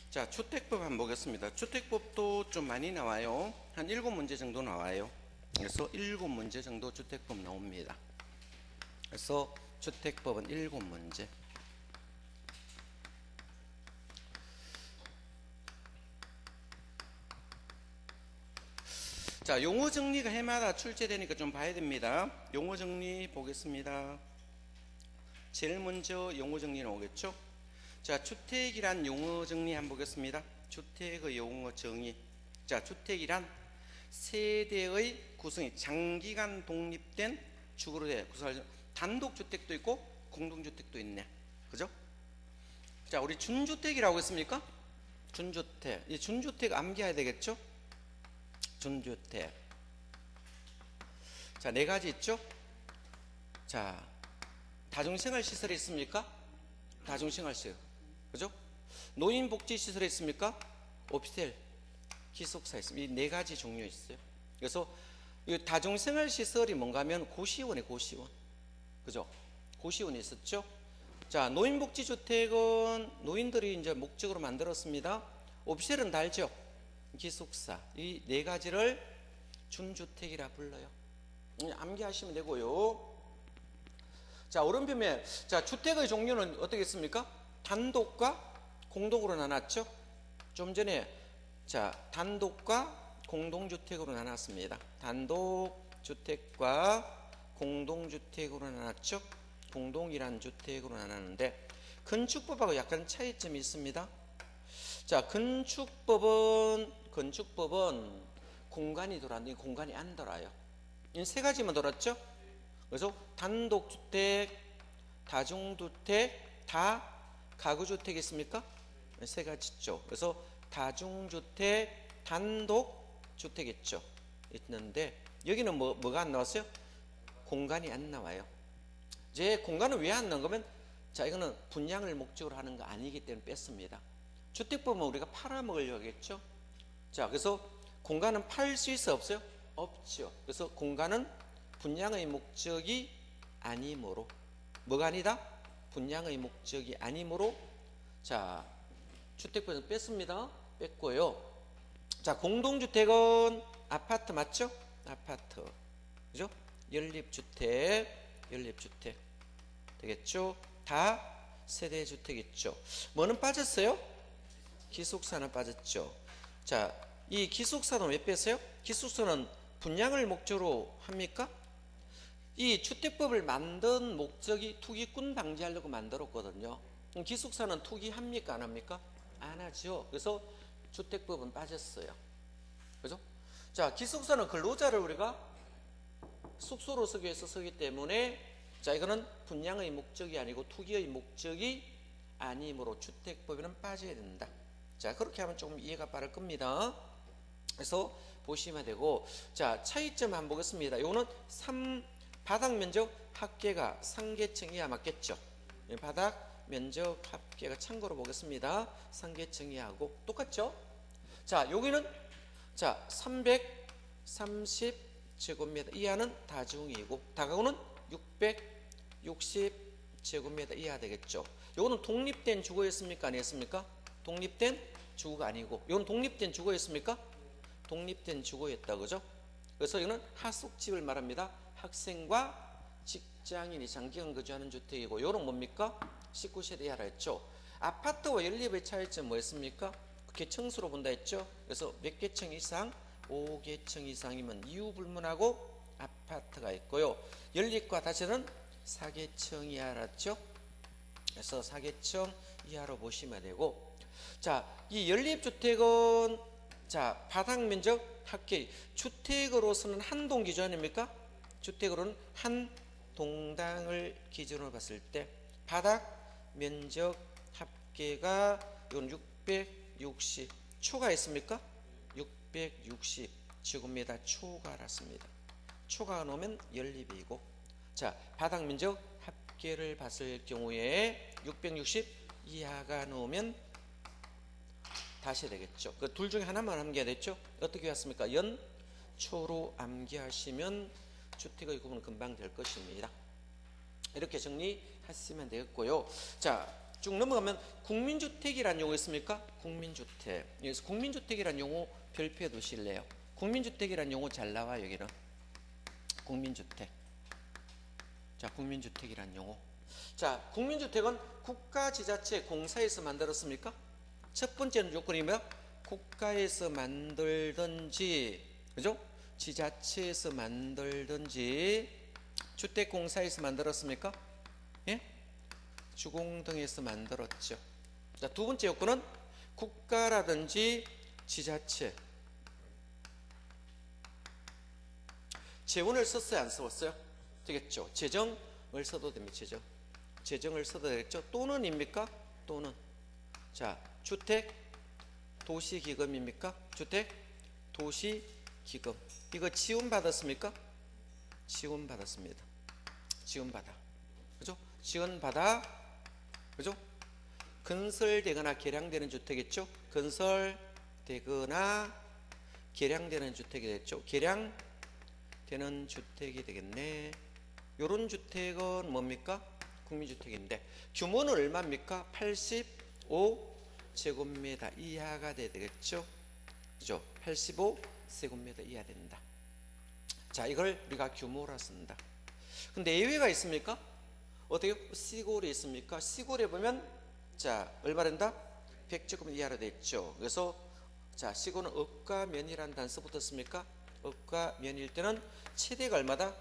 자, 주택법 한번 보겠습니다. 주택법도 좀 많이 나와요. 한 7문제 정도 나와요. 그래서 7문제 정도 주택법 나옵니다. 그래서 주택법은 7문제. 자, 용어 정리가 해마다 출제되니까 좀 봐야 됩니다. 용어 정리 보겠습니다. 제일 먼저 용어 정리 나오겠죠? 자, 주택이란 용어 정리 한번 보겠습니다. 주택의 용어 정의. 자, 주택이란 세대의 구성이 장기간 독립된 주거로 돼 구성할 단독주택도 있고 공동주택도 있네. 그죠? 자, 우리 준주택이라고 했습니까? 준주택. 이 준주택 암기해야 되겠죠? 준주택. 자, 4가지 있죠? 자, 다중생활시설이 있습니까? 다중생활시설. 그죠? 노인복지시설이 있습니까? 오피스텔, 기숙사 있습니다. 이 4가지 종류 있어요. 그래서 이 다중생활시설이 뭔가 하면 고시원에 고시원. 그죠? 고시원이 있었죠? 자, 노인복지주택은 노인들이 이제 목적으로 만들었습니다. 오피스텔은 다 알죠? 기숙사. 이 4가지를 준주택이라 불러요. 암기하시면 되고요. 자, 오른편에 자, 주택의 종류는 어떻게 있습니까? 단독과 공동으로 나눴죠? 좀 전에 자, 단독과 공동주택으로 나눴습니다. 단독주택과 공동주택으로 나눴죠? 공동이란 주택으로 나눴는데 건축법하고 약간 차이점이 있습니다. 자, 건축법은 공간이 돌았는데 공간이 안 돌아요. 이 3가지만 돌았죠? 그래서 단독주택, 다중주택, 다 가구주택이 있습니까? 3가지 있죠. 그래서 다중주택, 단독주택 있죠. 있는데 여기는 뭐가 안 나왔어요? 공간이 안 나와요. 이제 공간은 왜 안 나온 거면 자, 이거는 분양을 목적으로 하는 거 아니기 때문에 뺐습니다. 주택법은 우리가 팔아먹으려고 하겠죠. 자, 그래서 공간은 팔 수 있어 없어요? 없죠. 그래서 공간은 분양의 목적이 아니므로 뭐가 아니다? 분양의 목적이 아니므로 자, 주택법에서 뺐습니다. 뺐고요. 자, 공동주택은 아파트 맞죠? 아파트. 그죠? 연립주택 되겠죠? 다 세대주택 있죠. 뭐는 빠졌어요? 기숙사는 빠졌죠. 자, 이 기숙사는 왜 뺐어요? 기숙사는 분양을 목적으로 합니까? 이 주택법을 만든 목적이 투기꾼 방지하려고 만들었거든요. 기숙사는 투기합니까? 안 합니까? 안 하죠. 그래서 주택법은 빠졌어요. 그죠? 자, 기숙사는 근로자를 우리가 숙소로 쓰기 위해서 쓰기 때문에 자, 이거는 분양의 목적이 아니고 투기의 목적이 아니므로 주택법에는 빠져야 된다. 자, 그렇게 하면 조금 이해가 빠를 겁니다. 그래서 보시면 되고, 자, 차이점 한번 보겠습니다. 이거는 바닥 면적 합계가 상계층 이하 맞겠죠? 바닥 면적 합계가 참고로 보겠습니다. 상계층 이하고 똑같죠? 자, 여기는 자, 330제곱미터 이하는 다중이고 다가구는 660제곱미터 이하 되겠죠. 요거는 독립된 주거였습니까? 아니었습니까? 독립된 주거가 아니고 이건 독립된 주거였습니까? 독립된 주거였다. 그죠? 그래서 이거는 하숙집을 말합니다. 학생과 직장인이 장기간 거주하는 주택이고 요런 뭡니까? 19세대 이하라 했죠. 아파트와 연립의 차이점 뭐였습니까? 개층수로 본다 했죠. 그래서 몇 개층 이상? 5개층 이상이면 이유 불문하고 아파트가 있고요. 연립과 다시는 4개층 이하였죠. 그래서 4개층 이하로 보시면 되고, 자, 이 연립주택은 자, 바닥 면적 합계 주택으로서는 한 동 기준 아닙니까? 주택으로는 한 동당을 기준으로 봤을 때 바닥 면적 합계가 이건 660 초과했습니까? 660 제곱미터 초과했습니다. 초과가 나오면 연립이고, 자, 바닥 면적 합계를 봤을 경우에 660 이하가 나오면 다시 되겠죠. 그 둘 중에 하나만 암기해야 됐죠. 어떻게 왔습니까? 연초로 암기하시면 주택의 구분은 금방 될 것입니다. 이렇게 정리하시면 되겠고요. 자, 쭉 넘어가면 국민주택이라는 용어 있습니까? 국민주택. 여기서 국민주택이라는 용어 별표해 두실래요? 국민주택이라는 용어 잘 나와요. 여기는 국민주택. 자, 국민주택이라는 용어. 자, 국민주택은 국가지자체 공사에서 만들었습니까? 첫 번째는 조건이 뭐야? 국가에서 만들든지, 그죠? 지자체에서 만들든지, 주택공사에서 만들었습니까? 예? 주공 등에서 만들었죠. 자, 두 번째 요건은 국가라든지 지자체. 재원을 썼어요, 안 썼어요? 되겠죠. 재정을 써도 됩니다. 재정을 써도 되겠죠. 또는입니까? 또는. 자, 주택 도시기금입니까? 주택 도시기금. 이거 지원 받았습니까? 지원 받았습니다. 지원 받아. 그죠? 지원 받아. 그죠? 건설되거나 개량되는 주택이겠죠? 건설되거나 개량되는 주택이 됐죠. 개량되는 주택이 되겠네. 요런 주택은 뭡니까? 국민주택인데 규모는 얼마입니까? 85제곱미터 이하가 돼야 되겠죠? 그죠? 85제곱미터 이하 된다. 자, 이걸 우리가 규모라 쓴다. 근데 예외가 있습니까? 어떻게 시골에 있습니까? 시골에 보면 자, 얼마 된다? 100제곱미터 이하로 돼 있죠. 그래서 자, 시골은 업과 면이라는 단서 붙었습니까? 업과 면일 때는 최대가 얼마다?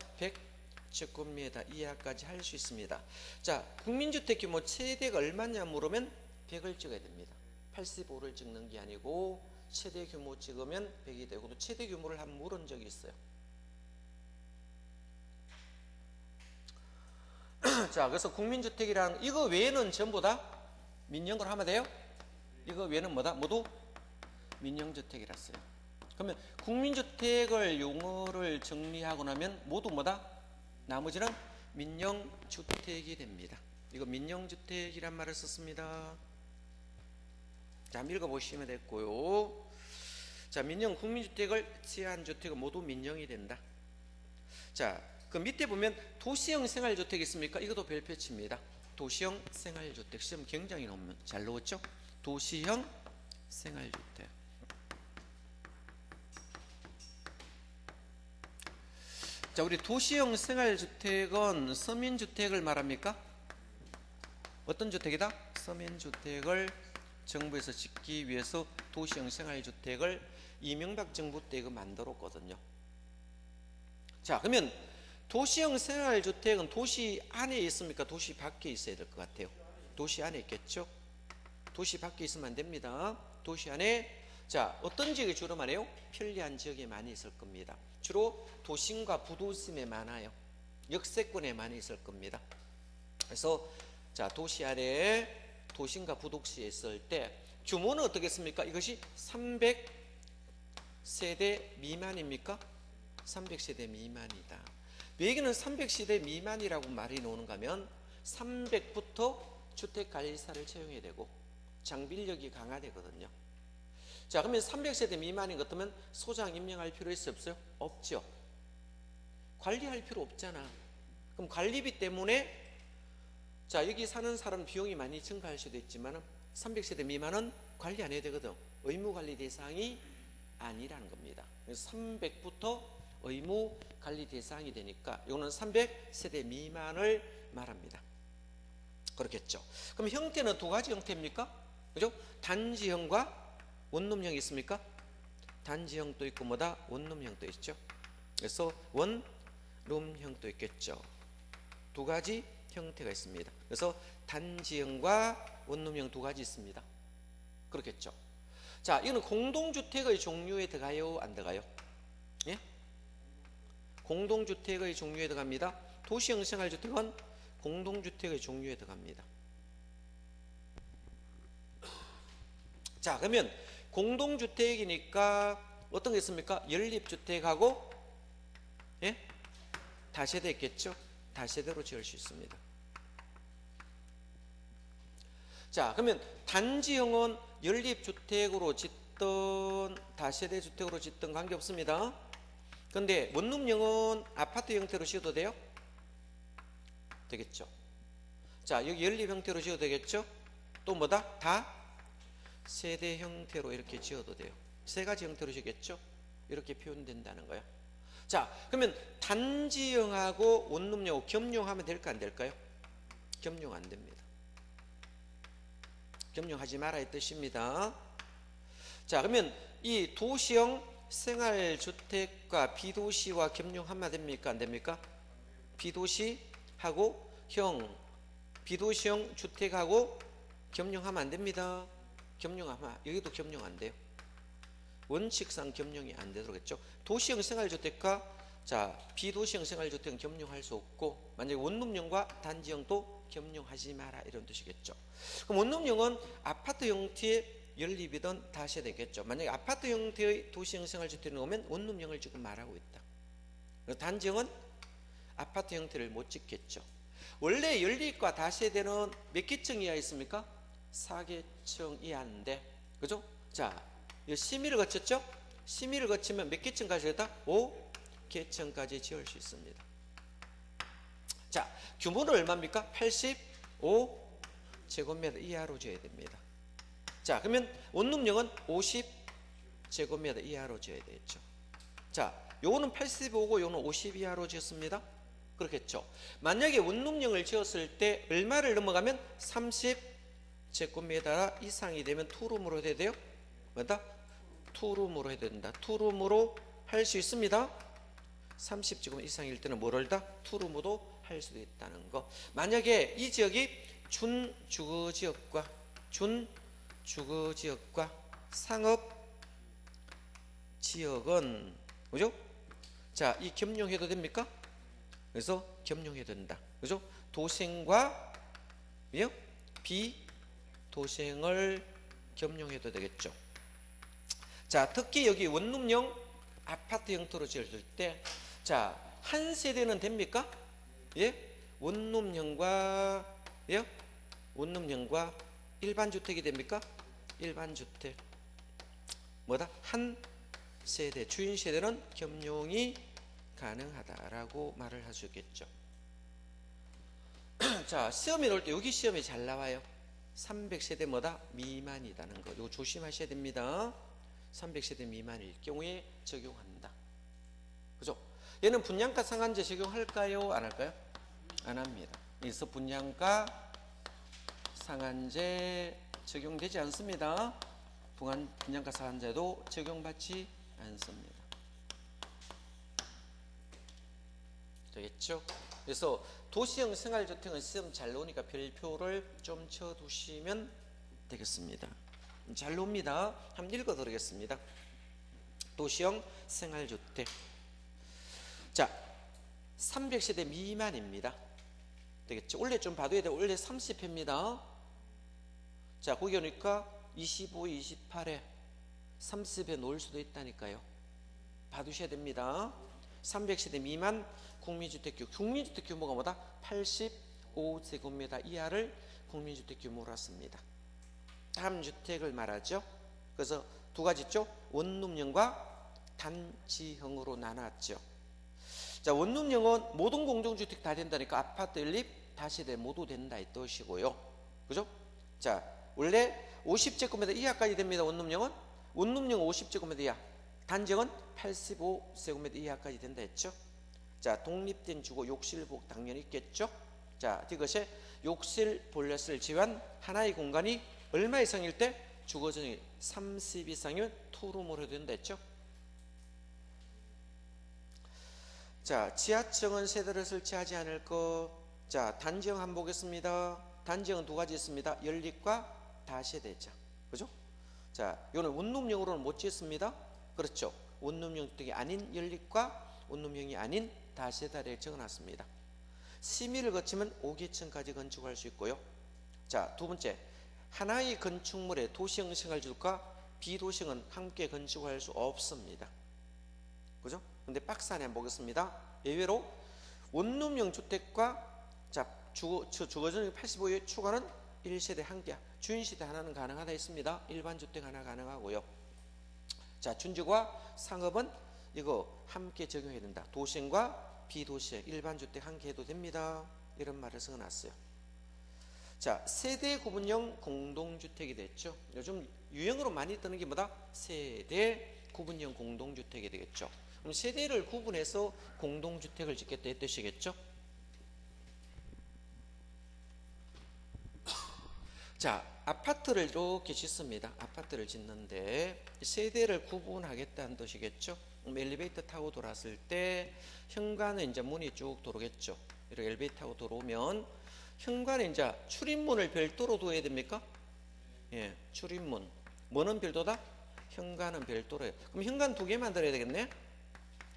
100제곱미터 이하까지 할 수 있습니다. 자, 국민주택 규모 최대가 얼마냐 물으면 100을 찍어야 됩니다. 85를 찍는 게 아니고 최대 규모 찍으면 100이 되고 또 최대 규모를 한번 물은 적이 있어요. 자, 그래서 국민주택이라는 이거 외에는 전부 다 민영으로 하면 돼요? 이거 외에는 뭐다? 모두 민영주택이라 써요. 그러면 국민주택을 용어를 정리하고 나면 모두 뭐다? 나머지는 민영주택이 됩니다. 이거 민영주택이란 말을 썼습니다. 자, 한번 읽어보시면 됐고요. 자, 민영 국민주택을 제한주택은 모두 민영이 된다. 자, 그 밑에 보면 도시형 생활주택 있습니까? 이것도 별표치입니다. 도시형 생활주택 시험 굉장히 잘 나왔죠? 도시형 생활주택. 자, 우리 도시형 생활주택은 서민주택을 말합니까? 어떤 주택이다? 서민주택을 정부에서 짓기 위해서 도시형 생활주택을 이명박 정부 때 이거 만들었거든요. 자, 그러면 도시형 생활주택은 도시 안에 있습니까? 도시 밖에 있어야 될 것 같아요. 도시 안에 있겠죠? 도시 밖에 있으면 안 됩니다. 도시 안에 자, 어떤 지역이 주로 많아요? 편리한 지역에 많이 있을 겁니다. 주로 도심과 부도심에 많아요. 역세권에 많이 있을 겁니다. 그래서 자, 도시 안에 도심과 부도시에 있을 때 규모는 어떻겠습니까? 이것이 300세대 미만입니까? 300세대 미만이다. 왜 여기는 300세대 미만이라고 말이 나오는가 하면 300부터 주택관리사를 채용해야 되고 장비력이 강화되거든요. 자, 그러면 300세대 미만인 것 같으면 소장 임명할 필요 있어요? 없어요? 없죠. 관리할 필요 없잖아. 그럼 관리비 때문에 자, 여기 사는 사람 비용이 많이 증가할 수도 있지만 300세대 미만은 관리 안 해야 되거든. 의무관리 대상이 아니라는 겁니다. 그래서 300부터 의무관리 대상이 되니까 이거는 300세대 미만을 말합니다. 그렇겠죠. 그럼 형태는 두 가지 형태입니까? 그죠? 단지형과 원룸형이 있습니까? 단지형도 있고 뭐다? 원룸형도 있죠. 그래서 원룸형도 있겠죠. 두 가지 형태가 있습니다. 그래서 단지형과 원룸형 두 가지 있습니다. 그렇겠죠. 자, 이거는 공동주택의 종류에 들어가요? 안 들어가요? 예? 공동주택의 종류에 들어갑니다. 도시형 생활주택은 공동주택의 종류에 들어갑니다. 자, 그러면 공동주택이니까 어떤 게 있습니까? 연립주택하고 예? 다세대 있겠죠? 다세대로 지을 수 있습니다. 자, 그러면 단지형은 연립주택으로 짓든 다세대 주택으로 짓든 관계없습니다. 그런데 원룸형은 아파트 형태로 지어도 돼요? 되겠죠. 자, 여기 연립 형태로 지어도 되겠죠? 또 뭐다? 다 세대 형태로 이렇게 지어도 돼요. 세 가지 형태로 지겠죠? 이렇게 표현된다는 거예요. 자, 그러면 단지형하고 원룸형하고 겸용하면 될까 안 될까요? 겸용 안 됩니다. 겸용하지 마라 이 뜻입니다. 자, 그러면 이 도시형 생활주택과 비도시와 겸용하면 됩니까 안 됩니까? 비도시하고 비도시형 주택하고 겸용하면 안 됩니다. 겸용하면 여기도 겸용 안 돼요. 원칙상 겸용이 안 되겠죠. 도시형 생활주택과 비도시형 생활주택은 겸용할 수 없고, 만약에 원룸형과 단지형도 겸용하지 마라 이런 뜻이겠죠. 그럼 원룸형은 아파트 형태의 연립이든 다세대겠죠. 만약에 아파트 형태의 도시형 생활주택이 오면 원룸형을 지금 말하고 있다. 단지형은 아파트 형태를 못 짓겠죠. 원래 연립과 다세대는 몇 계층 이하 있습니까? 4계층 이하인데, 그죠? 자, 심의를 거쳤죠? 심의를 거치면 몇 계층까지 했다? 5계층까지 지을 수 있습니다. 자, 규모는 얼마입니까? 85제곱미터 이하로 지어야 됩니다. 자, 그러면 원룸형은 50제곱미터 이하로 지어야 되겠죠. 자, 요거는 85고 요거는 50 이하로 지었습니다. 그렇겠죠. 만약에 원룸형을 지었을 때 얼마를 넘어가면 30제곱미터 이상이 되면 투룸으로 해야 돼요. 뭐다? 투룸으로 해야 된다. 투룸으로 할 수 있습니다. 30제곱 이상일 때는 뭐를 다? 투룸으로 할 수도 있다는 거. 만약에 이 지역이 준주거지역과 상업지역은 그죠? 자, 이 겸용해도 됩니까? 그래서 겸용해도 된다. 그죠? 도생과 비도생을 겸용해도 되겠죠. 자, 특히 여기 원룸형 아파트 형태로 지어질 때, 자, 한 세대는 됩니까? 예? 원룸형과 일반 주택이 됩니까? 일반 주택. 뭐다? 한 세대, 주인 세대는 겸용이 가능하다라고 말을 할 수 있겠죠. 자, 시험에 나올 때 여기 시험에 잘 나와요. 300세대 뭐다? 미만이라는 거. 이거 조심하셔야 됩니다. 300세대 미만일 경우에 적용한다. 그죠? 얘는 분양가 상한제 적용할까요? 안 할까요? 안 합니다. 그래서 분양가 상한제 적용되지 않습니다. 분양가 상한제도 적용받지 않습니다. 되겠죠? 그래서 도시형 생활주택은 시험 잘 나오니까 별표를 좀 쳐두시면 되겠습니다. 잘 나옵니다. 한번 읽어드리겠습니다. 도시형 생활주택. 자, 300세대 미만입니다. 되겠죠? 원래 좀 봐둬야 돼. 원래 30회입니다. 자, 거기 오니까 25, 28에 30에 놓을 수도 있다니까요. 봐두셔야 됩니다. 300세대 미만 국민주택 규모가 뭐다? 85제곱미터 이하를 국민주택 규모로 했습니다. 다음 주택을 말하죠. 그래서 두 가지 있죠. 원룸형과 단지형으로 나눴죠. 자, 원룸형은 모든 공동주택 다 된다니까 아파트 연립 다세대 모두 된다 이 뜻이고요. 그죠? 자, 원래 50제곱미터 이하까지 됩니다. 원룸형은 50제곱미터 이하, 단지형은 85제곱미터 이하까지 된다 했죠. 자, 독립된 주거 욕실복 당연히 있겠죠. 자, 이것에 욕실 볼넷을 제외한 하나의 공간이 얼마 이상일 때 주거전이 30 이상이면 투룸으로 해도 된다 했죠. 자, 지하층은 세대를 설치하지 않을 것. 자, 단지형 한번 보겠습니다. 단지형은 두 가지 있습니다. 연립과 다세대자. 그죠? 자, 이거는 원룸형으로는 못 짓습니다. 그렇죠? 원룸형 주택이 아닌 연립과 원룸형이 아닌 다세대를 적어놨습니다. 심의를 거치면 5계층까지 건축할 수 있고요. 자, 두 번째, 하나의 건축물에 도시형 생활주택과 비도시형은 함께 건축할 수 없습니다. 그죠? 근데 박스 안에 한번 보겠습니다. 예외로 원룸형 주택과 주거전용 85에 추가는 1세대 한 개, 주인세대 하나는 가능하다 했습니다. 일반 주택 하나 가능하고요. 자, 준주거와 상업은 이거 함께 적용해야 된다. 도시형과 비도시형 일반 주택 한 개 해도 됩니다. 이런 말을 써놨어요. 자, 세대 구분형 공동주택이 됐죠. 요즘 유형으로 많이 뜨는 게 뭐다? 세대 구분형 공동주택이 되겠죠. 그럼 세대를 구분해서 공동주택을 짓겠다 이 뜻이겠죠. 자, 아파트를 이렇게 짓습니다. 아파트를 짓는데 세대를 구분하겠다는 뜻이겠죠. 엘리베이터 타고 돌았을 때 현관에 이제 문이 쭉 들어오겠죠. 이렇게 엘리베이터 타고 들어오면 현관에 이제 출입문을 별도로 둬야 됩니까? 예, 출입문. 뭐는 별도다? 현관은 별도로요. 그럼 현관 2개 만들어야 되겠네?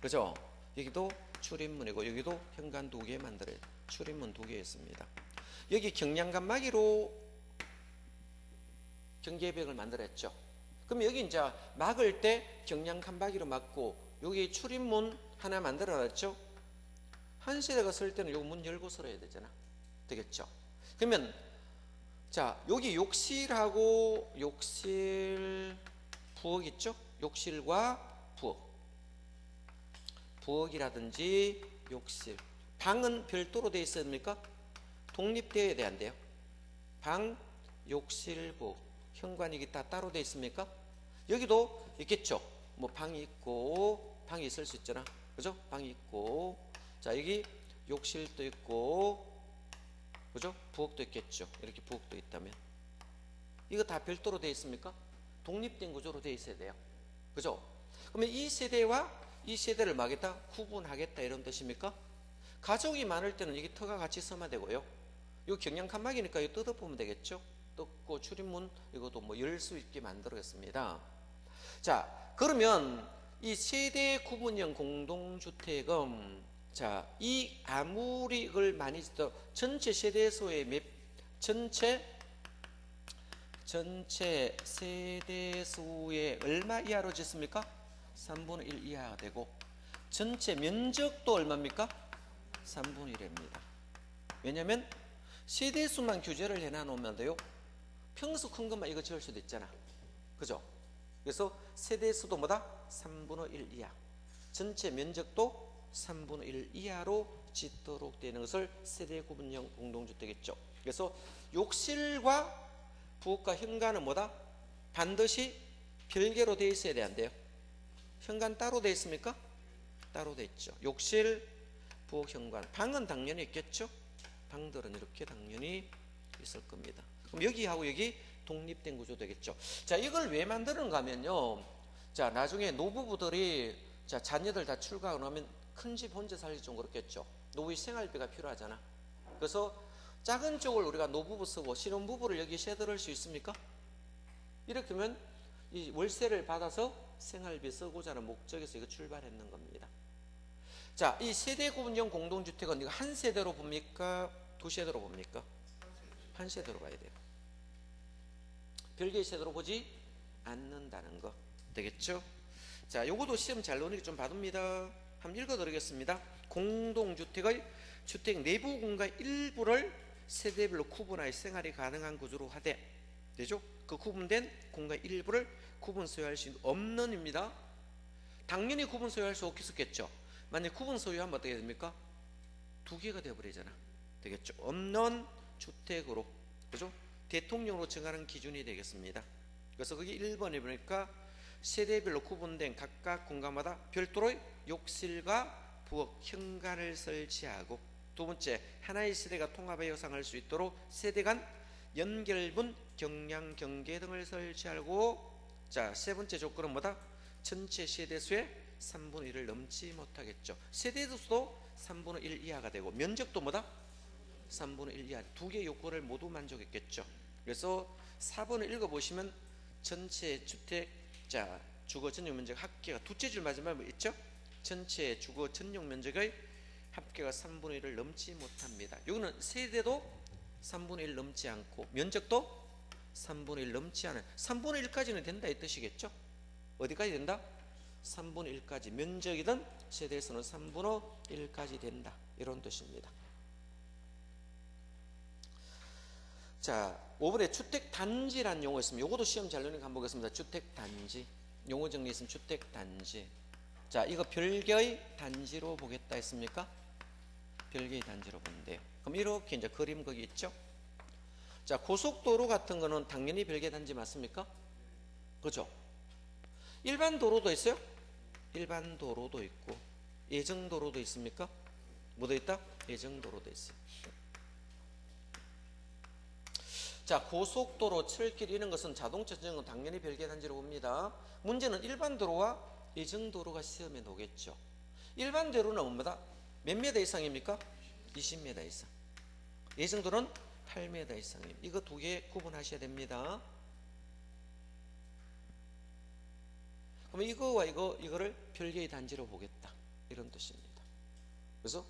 그죠? 여기도 출입문이고 여기도 현관 2개 만들어야 돼. 출입문 2개 있습니다. 여기 경량간막이로 경계벽을 만들었죠. 그럼 여기 이제 막을 때 경량간막이로 막고 여기 출입문 하나 만들어 놨죠. 한 세대가 설 때는 요 문 열고 설어야 되잖아. 되겠죠. 그러면 자, 여기 욕실하고 욕실 부엌 있죠? 욕실과 부엌. 부엌이라든지 욕실. 방은 별도로 되어 있습니까? 독립되어야 돼, 안 돼요? 방, 욕실, 부엌. 현관이 다 따로 되어 있습니까? 여기도 있겠죠. 뭐 방이 있고 방이 있을 수 있잖아. 그죠? 방이 있고. 자, 여기 욕실도 있고. 그죠? 부엌도 있겠죠. 이렇게 부엌도 있다면. 이거 다 별도로 되어 있습니까? 독립된 구조로 되어 있어야 돼요. 그죠? 그러면 이 세대와 이 세대를 막겠다, 구분하겠다 이런 뜻입니까? 가족이 많을 때는 이게 터가 같이 서면 되고요. 이 경량칸막이니까 이거 뜯어보면 되겠죠? 뜯고 출입문 이것도 뭐 열 수 있게 만들었습니다. 자, 그러면 이 세대 구분형 공동주택은 자, 이 아무리 이걸 많이 짓도 전체 세대수의 전체 세대수의 얼마 이하로 짓습니까? 3분의 1 이하가 되고 전체 면적도 얼마입니까? 3분의 1입니다. 왜냐하면 세대수만 규제를 해놔놓으면 돼요. 평수 큰 것만 이거 지을 수도 있잖아. 그죠? 그래서 세대수도 뭐다? 3분의 1 이하. 전체 면적도 3분의 1 이하로 짓도록 되는 것을 세대 구분형 공동주택이죠. 그래서 욕실과 부엌과 현관은 뭐다? 반드시 별개로 되어 있어야 돼, 안 돼요? 현관 따로 되어 있습니까? 따로 되어 있죠. 욕실, 부엌, 현관. 방은 당연히 있겠죠? 방들은 이렇게 당연히 있을 겁니다. 그럼 여기하고 여기 독립된 구조 되겠죠. 자, 이걸 왜 만드는가 하면요. 자, 나중에 노부부들이 자, 자녀들 다 출가하고 나면 큰 집 혼자 살기 좀 그렇겠죠. 노후의 생활비가 필요하잖아. 그래서 작은 쪽을 우리가 노부부 쓰고 신혼부부를 여기 세들을 수 있습니까? 이렇게 하면 이 월세를 받아서 생활비 쓰고자 하는 목적에서 이거 출발했는 겁니다. 자, 이 세대 구분형 공동주택은 이거 한 세대로 봅니까? 두 세대로 봅니까? 한 세대로 봐야 돼요. 별개의 세대로 보지 않는다는 거 되겠죠? 자, 요것도 시험 잘 나오는 게 좀 받습니다. 한번 읽어드리겠습니다. 공동주택의 주택 내부 공간 일부를 세대별로 구분하여 생활이 가능한 구조로 하되 되죠? 그 구분된 공간 일부를 구분 소유할 수 없는입니다. 당연히 구분 소유할 수 없겠죠. 만약 구분 소유하면 어떻게 됩니까? 두 개가 되어버리잖아. 되겠죠? 없는 주택으로, 그죠? 대통령으로 정하는 기준이 되겠습니다. 그래서 그게 1번에 보니까 세대별로 구분된 각각 공간마다 별도로 욕실과 부엌, 현관을 설치하고, 두 번째, 하나의 세대가 통합하여 사용할 수 있도록 세대 간 연결문, 경량 경계 등을 설치하고, 자, 세 번째 조건은 뭐다? 전체 세대수의 3분의 1을 넘지 못하겠죠. 세대수도 3분의 1 이하가 되고 면적도 뭐다? 3분의 1 이하. 두 개의 요건을 모두 만족했겠죠. 그래서 4번을 읽어보시면 전체 주택, 자, 주거 전용 면적 합계가 두째 줄 마지막에 있죠? 전체 주거 전용 면적의 합계가 3분의 1을 넘지 못합니다. 여기는 세대도 3분의 1 넘지 않고 면적도 3분의 1 넘지 않은 3분의 1까지는 된다 이 뜻이겠죠? 어디까지 된다? 3분의 1까지. 면적이든 세대에서는 3분의 1까지 된다 이런 뜻입니다. 자, 5번에 주택단지라는 용어 있습니다. 요것도 시험 잘 나오는 거 한번 보겠습니다. 주택단지. 용어 정리 있으면 주택단지. 자, 이거 별개의 단지로 보겠다 했습니까? 별개의 단지로 본대요. 그럼 이렇게 이제 그림 거기 있죠? 자, 고속도로 같은 거는 당연히 별개단지 맞습니까? 그죠? 일반 도로도 있어요? 일반 도로도 있고 예정도로도 있습니까? 뭐도 있다? 예정도로도 있어요. 자, 고속도로, 철길 이런 것은 자동차 전용은 당연히 별개단지로 봅니다. 문제는 일반 도로와 예정도로가 시험에 나오겠죠. 일반 도로는 뭐다? 몇 미터 이상입니까? 20m 이상. 예정도로는 8m 이상입니다. 이거 두 개 구분하셔야 됩니다. 그럼 이거와 이거를 별개의 단지로 보겠다, 이런 뜻입니다. 그래서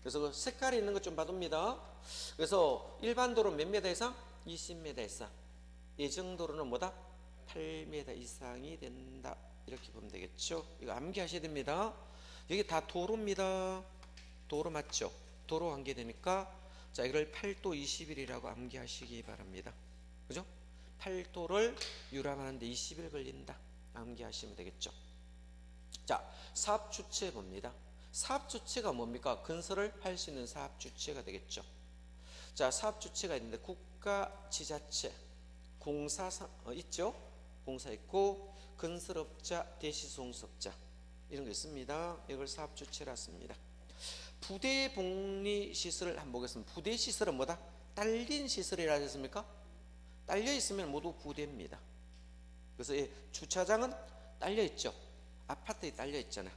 그 색깔이 있는 것 좀 봐둡니다. 그래서 일반 도로 몇 미터 이상? 20m 이상. 예정도로는 뭐다? 8m 이상이 된다, 이렇게 보면 되겠죠. 이거 암기하셔야 됩니다. 여기 다 도로입니다. 도로 맞죠? 도로 관계되니까 자, 이걸 8도 20일이라고 암기하시기 바랍니다. 그죠? 8도를 유람하는데 20일 걸린다, 암기하시면 되겠죠. 자, 사업 주체 봅니다. 사업 주체가 뭡니까? 건설을 할 수 있는 사업 주체가 되겠죠. 자, 사업 주체가 있는데 국가, 지자체, 공사 있죠? 공사 있고 건설업자, 대시소공업자 이런 거 있습니다. 이걸 사업 주체라 씁니다. 부대 복리 시설을 한번 보겠습니다. 부대 시설은 뭐다? 딸린 시설이라 하셨습니까? 딸려 있으면 모두 부대입니다. 그래서 주차장은 딸려 있죠. 아파트에 딸려 있잖아.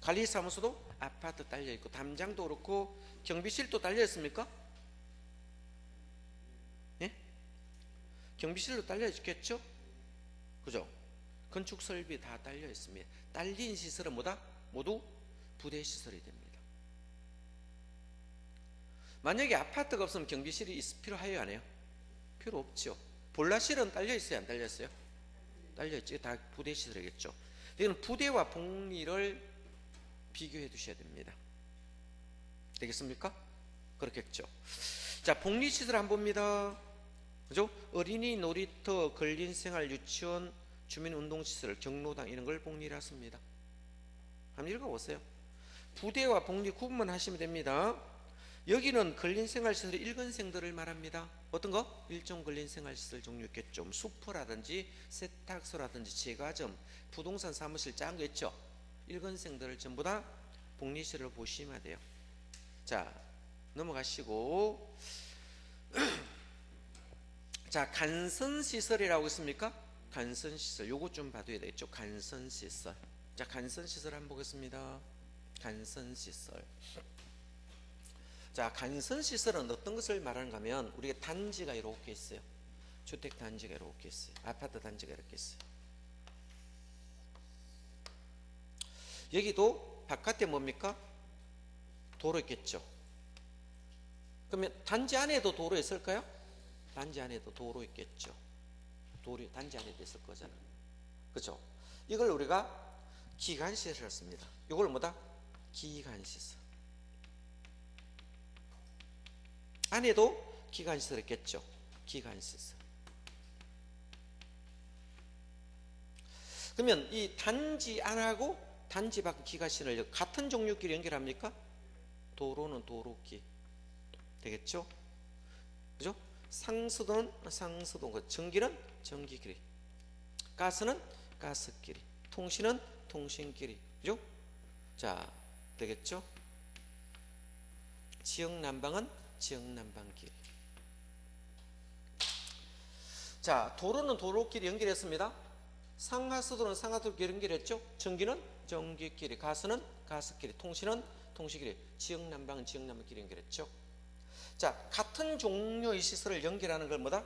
관리사무소도 아파트 딸려 있고, 담장도 그렇고, 경비실도 딸려 있습니까? 예? 경비실도 딸려 있겠죠? 그죠? 건축 설비 다 딸려 있습니다. 딸린 시설은 뭐다? 모두 부대 시설이 됩니다. 만약에 아파트가 없으면 경비실이 필요해요, 안 해요? 필요 없죠. 볼라실은 딸려 있어요, 안 딸려 있어요? 딸려 있죠. 다 부대 시설이겠죠. 이건 부대와 복리를 비교해 두셔야 됩니다. 되겠습니까? 그렇겠죠. 자, 복리 시설 한번 봅니다. 그죠? 어린이 놀이터, 근린생활 유치원, 주민운동시설, 경로당 이런 걸 복리라 씁니다. 한번 읽어보세요. 부대와 복리 구분만 하시면 됩니다. 여기는 근린생활시설 일근생들을 말합니다. 어떤 거? 일종 근린생활시설 종류 있겠죠. 슈퍼라든지 세탁소라든지 제과점, 부동산 사무실 작은 거 있죠. 일근생들을 전부 다 복리시설로 보시면 돼요. 자, 넘어가시고 자, 간선시설이라고 있습니까? 간선시설 요거 좀 봐둬야 되겠죠. 간선시설. 자, 간선시설 한번 보겠습니다. 간선시설. 자, 간선시설은 어떤 것을 말하는가 하면 우리가 단지가 이렇게 있어요. 주택단지가 이렇게 있어요. 아파트 단지가 이렇게 있어요. 여기도 바깥에 뭡니까? 도로 있겠죠. 그러면 단지 안에도 도로 있을까요? 단지 안에도 도로 있겠죠. 도로 단지 안에도 있을 거잖아. 그렇죠? 이걸 우리가 기간시설을 씁니다. 이걸 뭐다? 기간시설. 안에도 기간시설 있겠죠. 기간시설. 그러면 이 단지 안하고 단지 밖 기간시설을 같은 종류끼리 연결합니까? 도로는 도로끼 되겠죠. 그죠? 상수도는 상수도, 전기는 전기끼리, 가스는 가스끼리, 통신은 통신끼리. 그죠? 자, 되겠죠? 지역난방은 지역난방끼리. 자, 도로는 도로끼리 연결했습니다. 상하수도는 상하수도끼리 연결했죠. 전기는 전기끼리, 가스는 가스끼리, 통신은 통신끼리, 지역난방은 지역난방끼리 연결했죠. 자, 같은 종류의 시설을 연결하는 걸 뭐다?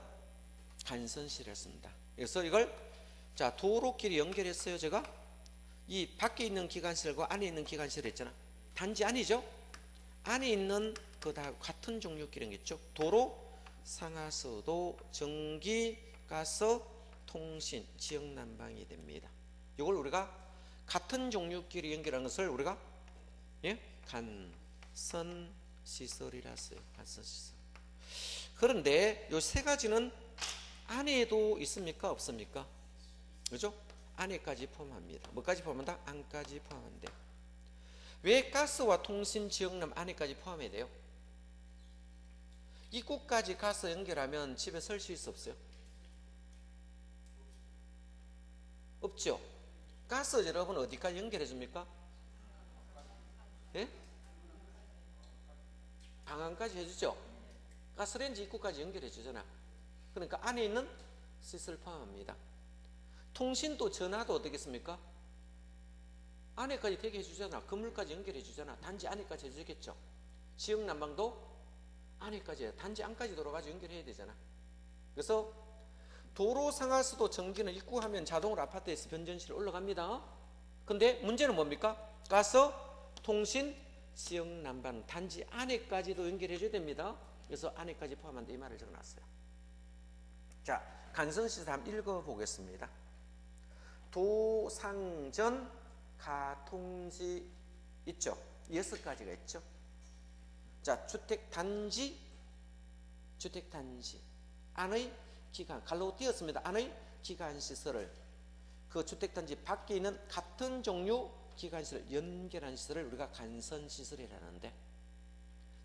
간선시설을 씁니다. 그래서 이걸 자, 도로끼리 연결했어요. 제가 이 밖에 있는 기관시설과 안에 있는 기관시설 있잖아. 단지 아니죠? 안에 있는 그 다 같은 종류끼리 연결했죠. 도로, 상하수도, 전기, 가스, 통신, 지역난방이 됩니다. 이걸 우리가 같은 종류끼리 연결하는 것을 우리가 간선시설이라 써요. 간선시설. 그런데 이 세 가지는 안에도 있습니까? 없습니까? 그죠? 안에까지 포함합니다. 뭐까지 포함한다? 안까지 포함한대요. 왜 가스와 통신, 지역난 안에까지 포함해야 돼요? 입구까지 가서 연결하면 집에 설 수 있어 없어요? 없죠. 가스 여러분 어디까지 연결해 줍니까? 예? 방안까지 해주죠. 가스레인지 입구까지 연결해 주잖아. 그러니까 안에 있는 시스를 포함합니다. 통신도 전화도 어떻겠습니까? 안에까지 되게 해주잖아. 건물까지 연결해 주잖아. 단지 안에까지 해주겠죠. 지역 난방도 안에까지, 단지 안까지 들어가서 연결해야 되잖아. 그래서 도로 상하수도 전기는 입구하면 자동으로 아파트에서 변전실 올라갑니다. 근데 문제는 뭡니까? 가스, 통신, 지역 난방 단지 안에까지도 연결해 줘야 됩니다. 그래서 안에까지 포함한다 이 말을 적어놨어요. 자, 간선시설 한번 읽어보겠습니다. 도상전 가통지 있죠. 6가지가 있죠. 자, 주택단지 안의 기간, 갈로 띄었습니다. 안의 기간시설을 그 주택단지 밖에 있는 같은 종류 기간시설 연결한 시설을 우리가 간선시설이라는데,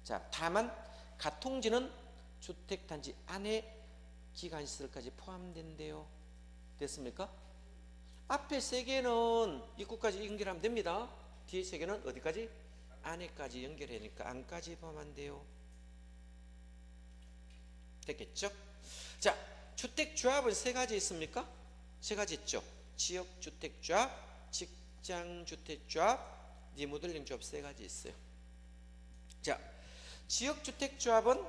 자, 다만 가통지는 주택단지 안에 기간시설까지 포함된대요. 됐습니까? 앞에 3개는 입구까지 연결하면 됩니다. 뒤에 3개는 어디까지? 안에까지 연결하니까 안까지 포함한대요. 됐겠죠? 자, 주택조합은 3가지 있습니까? 3가지 있죠. 지역주택조합, 직장주택조합, 리모델링 조합 3가지 있어요. 자, 지역주택조합은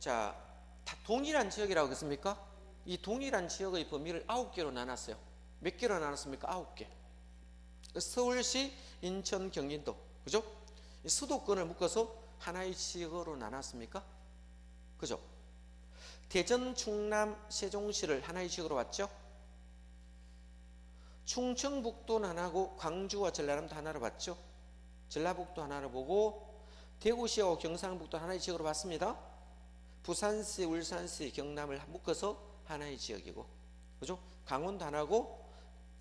자, 다 동일한 지역이라고 했습니까? 이 동일한 지역의 범위를 9개로 나눴어요. 몇 개로 나눴습니까? 9개. 서울시, 인천, 경기도, 그죠? 수도권을 묶어서 하나의 지역으로 나눴습니까? 그죠? 대전, 충남, 세종시를 하나의 지역으로 봤죠? 충청북도는 하나고 광주와 전라남도 하나로 봤죠? 전라북도 하나로 보고 대구시하고 경상북도 하나의 지역으로 봤습니다. 부산시, 울산시, 경남을 묶어서 하나의 지역이고, 그죠? 강원도 하나고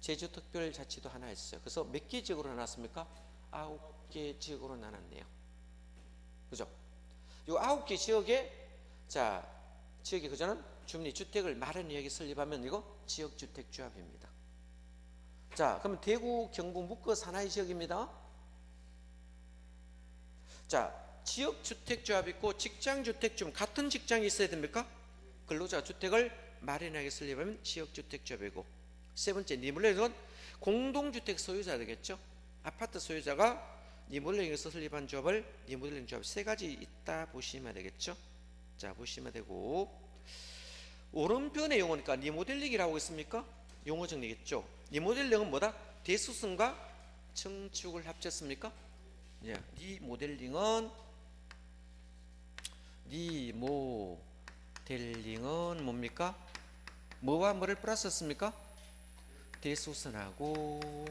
제주특별자치도 하나 있어요. 그래서 몇 개 지역으로 나눴습니까? 9개 지역으로 나눴네요. 그죠? 이 9개 지역에, 자, 지역에 그저는 주민이 주택을 마련하게 설립하면 이거 지역주택조합입니다. 자, 그러면 대구, 경북 묶어서 하나의 지역입니다. 자, 지역주택조합 있고 직장주택조합, 같은 직장이 있어야 됩니까? 근로자 주택을 마련하게 설립하면 지역주택조합이고, 3번째 리모델링은 공동주택 소유자 되겠죠. 아파트 소유자가 리모델링에서 설립한 조합을 리모델링 조합 3가지 있다 보시면 되겠죠. 자, 보시면 되고, 오른편의 용어니까 리모델링이라고 했습니까? 용어 정리겠죠. 리모델링은 뭐다? 대수승과 청축을 합쳤습니까? 예, 리모델링은 뭡니까? 뭐와 뭐를 플러스했습니까? 대수선하고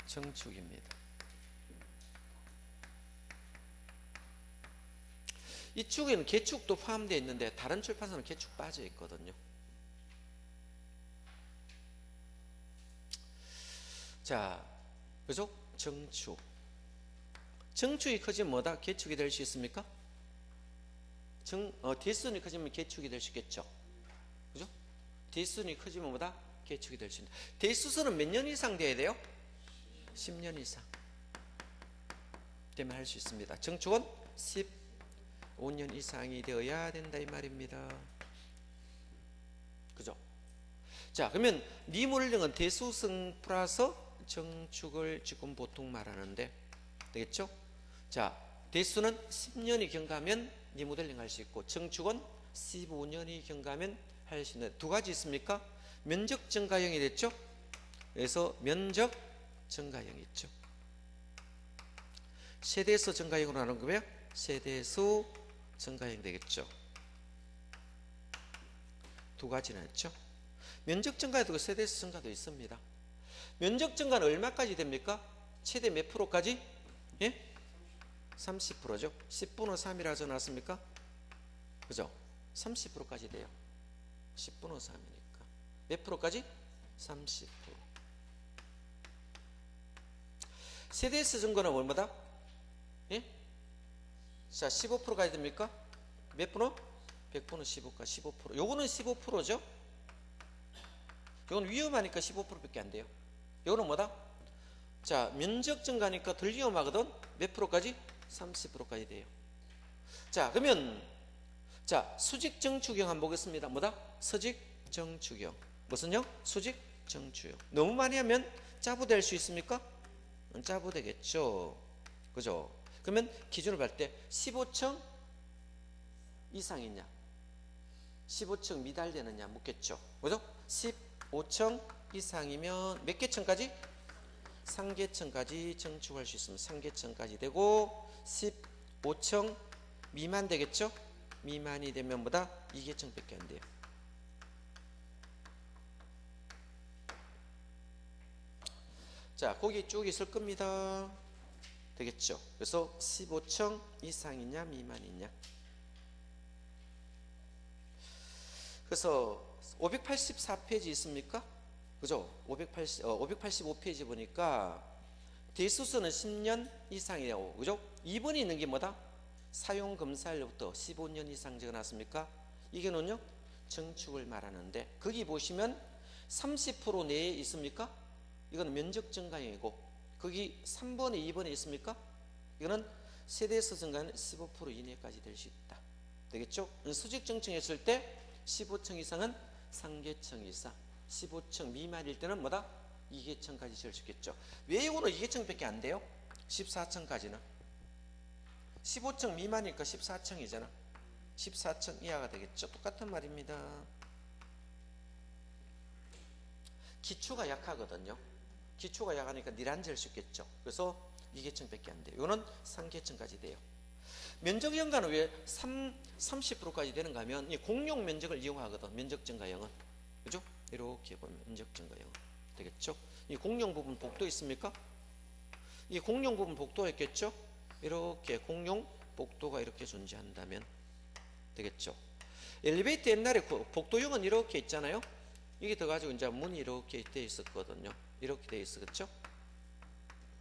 청축입니다. 이 축에는 개축도 포함되어 있는데 다른 출판사는 개축 빠져 있거든요. 자, 그죠? 정축. 정축이 커지면 뭐다? 개축이 될 수 있습니까? 대수선이 커지면 개축이 될 수 있겠죠. 그죠? 대수선이 커지면 뭐다? 개축이 될 수 있다. 대수선은 몇 년 이상 돼야 돼요? 10년 이상 되면 할 수 있습니다. 정축은 15년 이상이 되어야 된다 이 말입니다. 그죠? 자, 그러면 리모델링은 대수성 플러스 정축을 지금 보통 말하는데, 되겠죠? 자, 대수는 10년이 경과하면 리모델링 할 수 있고, 정축은 15년이 경과하면 할 수 있는 2가지 있습니까? 면적 증가형이 됐죠? 그래서 면적 증가형이 있죠. 세대수 증가형으로 나눈 거면 세대수 증가형 되겠죠. 2가지나 있죠. 면적 증가도 세대수 증가도 있습니다. 면적 증가는 얼마까지 됩니까? 최대 몇 프로까지? 예? 30%죠. 10분의 3이라 적어놨습니까? 그죠? 30%까지 돼요. 10분의 3이니까. 몇 프로까지? 30%. 세대수 증가는 얼마다? 예? 자, 15%까지 됩니까? 몇 프로? 100%는 15가 15%. 요거는 15%죠? 요건 위험하니까 15%밖에 안 돼요. 요거는 뭐다? 자, 면적 증가니까 덜 위험하거든. 몇 프로까지? 30%까지 돼요. 자, 그러면 자, 수직 정추경 한번 보겠습니다. 뭐다? 수직 정추경. 무슨요? 수직 정추경. 너무 많이 하면 짜부될 수 있습니까? 짜부되겠죠. 그죠? 그러면 기준을 볼 때 15층 이상이냐, 15층 미달되느냐 묻겠죠. 그죠? 15층 이상이면 몇 개층까지? 3개층까지 정축할 수 있으면 3개층까지 되고, 15층 미만 되겠죠? 미만이 되면 뭐다? 2개층밖에 안 돼요. 자, 거기 쭉 있을 겁니다. 되겠죠? 그래서 15층 이상이냐 미만이냐. 그래서 584페이지 있습니까? 그죠? 585페이지 보니까 대수선은 10년 이상이라고, 그죠? 2번이 있는 게 뭐다? 사용 검사일로부터 15년 이상 적어놨습니까? 이게는요 정축을 말하는데, 거기 보시면 30% 내에 있습니까? 이건 면적 증가형이고, 거기 3번에 2번에 있습니까? 이거는 세대수 증가는 15% 이내까지 될 수 있다. 되겠죠? 수직 정층했을 때 15층 이상은 3개층 이상, 15층 미만일 때는 뭐다? 2개층까지 지을 수 있겠죠. 왜 이거는 2개층밖에 안 돼요? 14층까지는 15층 미만이니까 14층이잖아. 14층 이하가 되겠죠. 똑같은 말입니다. 기초가 약하거든요. 기초가 약하니까 니란 지을 수 있겠죠. 그래서 2개층밖에 안 돼요. 이거는 3개층까지 돼요. 면적 연간은 왜 30%까지 되는가 하면 이 공용 면적을 이용하거든. 면적 증가형은. 그죠? 이렇게 보면 면적 증가형 되겠죠. 이 공용 부분 복도 있습니까? 이 공용 부분 복도가 있겠죠. 이렇게 공용 복도가 이렇게 존재한다면 되겠죠. 엘리베이터 옛날에 복도형은 이렇게 있잖아요. 이게 더 가지고 이제 문이 이렇게 되어 있었거든요. 이렇게 되어 있었겠죠.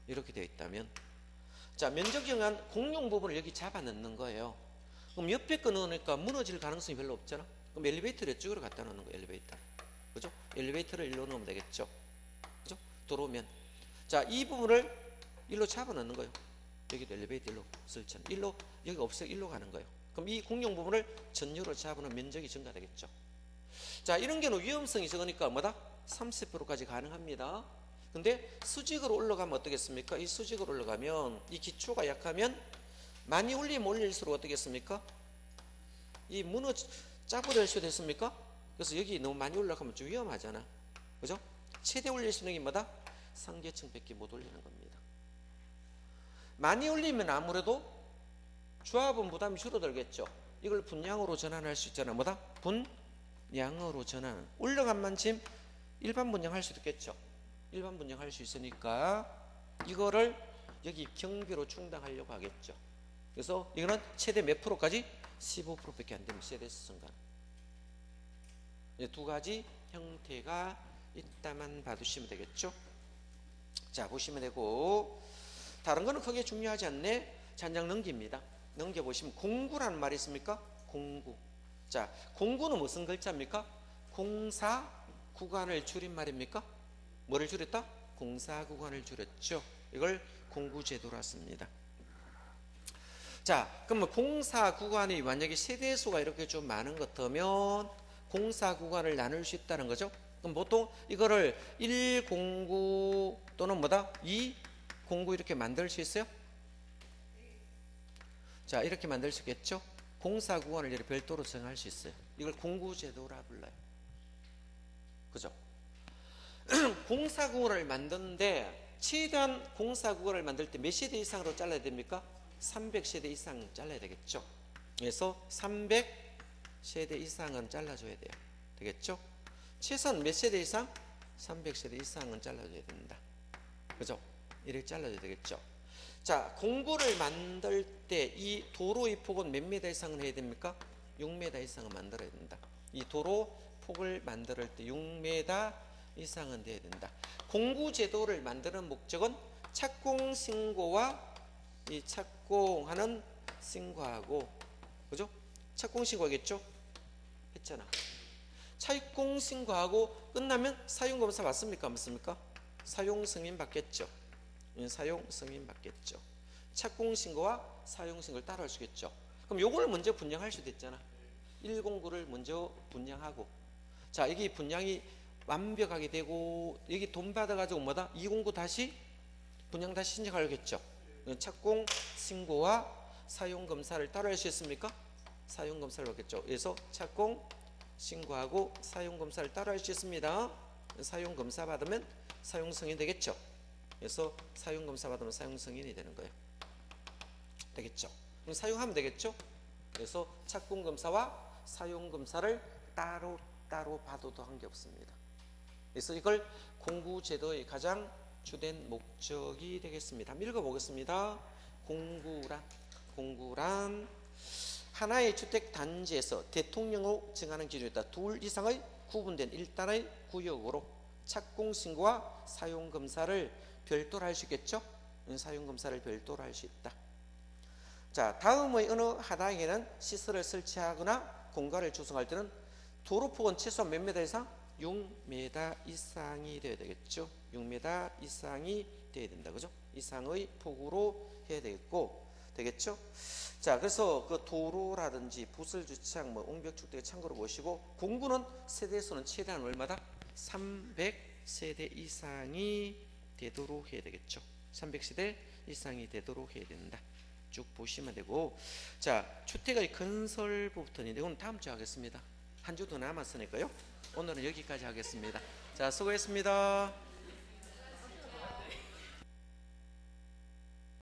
이렇게 되어 있다면, 자, 면적형은 공용 부분을 여기 잡아 넣는 거예요. 그럼 옆에 거 넣으니까 무너질 가능성이 별로 없잖아. 그럼 엘리베이터를 이쪽으로 갖다 놓는 거예요. 엘리베이터. 그죠? 엘리베이터를 일로 넣으면 되겠죠. 그죠? 들어오면, 자, 이 부분을 일로 잡아 넣는 거예요. 여기도 엘리베이터 일로 설치는, 일로, 여기 없어요. 일로 가는 거예요. 그럼 이 공용 부분을 전유로 잡아놓으면 면적이 증가되겠죠. 자, 이런 경우는 위험성이 적으니까 뭐다? 30%까지 가능합니다. 근데 수직으로 올라가면 어떻겠습니까? 이 수직으로 올라가면 이 기초가 약하면 많이 올리면 올릴수록 어떻겠습니까? 이 짜부될 수도 있습니까? 그래서 여기 너무 많이 올라가면 좀 위험하잖아. 그죠? 최대 올릴 수 있는 게 뭐다? 3개층밖에 못 올리는 겁니다. 많이 올리면 아무래도 조합은 부담이 줄어들겠죠. 이걸 분량으로 전환할 수 있잖아. 뭐다? 분량으로 전환. 올라간 만큼 일반 분량할 수도 있겠죠. 일반 분량할 수 있으니까 이거를 여기 경비로 충당하려고 하겠죠. 그래서 이거는 최대 몇 프로까지? 15%밖에 안 됩니다. 세대수 증가. 두 가지 형태가 있다만 봐두시면 되겠죠. 자, 보시면 되고, 다른 거는 크게 중요하지 않네. 자, 한 장 넘깁니다. 넘겨보시면 공구라는 말이 있습니까? 공구. 자, 공구는 무슨 글자입니까? 공사 구간을 줄인 말입니까? 뭐를 줄였다? 공사 구간을 줄였죠. 이걸 공구제도라 씁니다. 자, 그러면 공사 구간이 만약에 세대수가 이렇게 좀 많은 것 같으면 공사 구간을 나눌 수 있다는 거죠. 그럼 보통 이거를 1공구 또는 뭐다? 2공구 이렇게 만들 수 있어요? 자, 이렇게 만들 수 있겠죠? 공사 구간을 이렇게 별도로 정할 수 있어요. 이걸 공구제도라 불러요. 그죠? 공사 구간을 만드는데 최대한 공사 구간을 만들 때 몇 세대 이상으로 잘라야 됩니까? 300세대 이상 잘라야 되겠죠. 그래서 300세대 이상은 잘라줘야 돼요. 되겠죠? 최소한 몇 세대 이상? 300세대 이상은 잘라줘야 된다. 그죠? 이렇게 잘라줘야 되겠죠. 자, 공구를 만들 때 이 도로의 폭은 몇 미터 이상은 해야 됩니까? 6m 이상은 만들어야 된다. 이 도로 폭을 만들 때 6m 이상은 돼야 된다. 공구 제도를 만드는 목적은 착공 신고와 이 착공하는 신고하고, 그죠? 착공신고하겠죠? 했잖아. 착공신고하고 끝나면 사용검사 받습니까? 안 받습니까? 사용승인 받겠죠. 사용승인 받겠죠. 착공신고와 사용신고를 따로 할 수 있겠죠. 그럼 요걸 먼저 분양할 수도 있잖아. 109를 먼저 분양하고, 자 여기 분양이 완벽하게 되고 여기 돈 받아가지고 뭐다? 209 다시 분양 다시 신청하겠죠. 착공신고와 사용검사를 따로 할 수 있습니까? 사용검사를 받겠죠. 그래서 착공신고하고 사용검사를 따로 할 수 있습니다. 사용검사 받으면 사용승인이 되겠죠. 그래서 사용검사 받으면 사용승인이 되는 거예요. 되겠죠. 그럼 사용하면 되겠죠. 그래서 착공검사와 사용검사를 따로 받아도 관계없습니다. 그래서 이걸 공구제도의 가장 주된 목적이 되겠습니다. 한번 읽어보겠습니다. 공구란 하나의 주택단지에서 대통령으로 정하는 기준에 따라 둘 이상의 구분된 일단의 구역으로 착공신고와 사용검사를 별도로 할 수 있겠죠. 사용검사를 별도로 할 수 있다. 자, 다음의 어느 하나에는 시설을 설치하거나 공간을 조성할 때는 도로폭은 최소한 몇 미터 이상? 6m 이상이 되어야 되겠죠. 6m 이상이 되어야 된다. 그죠? 이상의 폭으로 해야 되겠죠. 자, 그래서 그 도로라든지 부설 주차장, 옹벽 축대를 참고로 보시고, 공구는 세대수는 최대한 얼마다? 300세대 이상이 되도록 해야 되겠죠. 300세대 이상이 되도록 해야 된다. 쭉 보시면 되고, 자, 주택의 건설부터는 이건 다음 주에 하겠습니다. 한 주 더 남았으니까요. 오늘은 여기까지 하겠습니다. 자, 수고했습니다.